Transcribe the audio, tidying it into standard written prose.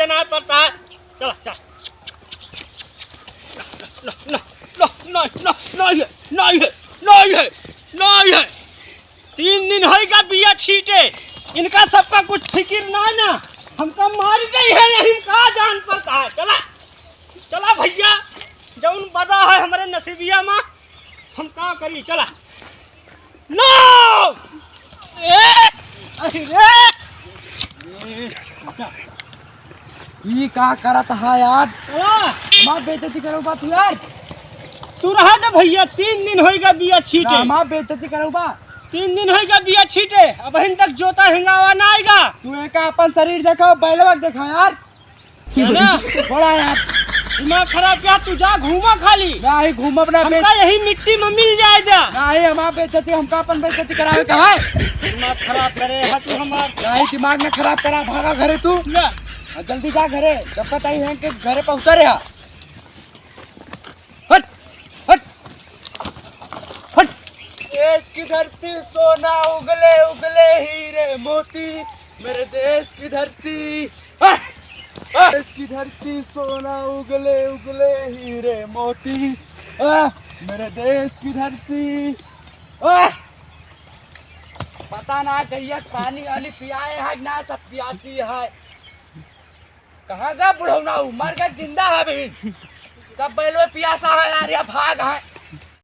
देना पड़ता है। चला चल। नहीं है 3 दिन होगा बिया छीटे, इनका सबका कुछ फिक्र ना ना, हमका मार गई है यही कहा जान पड़ता है। चला चला भैया, जौन बदा है हमारे नसीबिया में, हम का करी। चला नो ये का करत है यार, माँ बेइज्जती करो बा तू यार। तू रहा ना भैया, 3 दिन होगा बिया छीटे, माँ बेइज्जती करो बा। 3 दिन होगा बिया छीटे, अब अहिन तक जोता हिंगावा ना आएगा। तू एक अपन शरीर देखो, बैलवा देखो यार, बड़ा यार दिमाग खराब क्या, तू जा घूमा खाली। नहीं घूम अपना, हमका यही मिट्टी में मिल जाएगा। नहीं हमारा बेइज्जती, हमका अपन बेइज्जती करावे का है। दिमाग खराब करे है तू हमार। नहीं दिमाग न खराब करा, भागा घरे तू, जल्दी जा घरे, जब तक आई है कि घरे पहुंचा रहा। हट हट हट। देश की धरती सोना उगले उगले हीरे मोती, मेरे देश की धरती, देश की धरती सोना उगले उगले हीरे मोती, मेरे देश की धरती। पता ना कहिए पानी वाली पियाए है ना, सब प्यासी है। कहाँ का बुढ़ौना मर गया, जिंदा है अभी, सब बैलो पियासा है यार, या भाग है।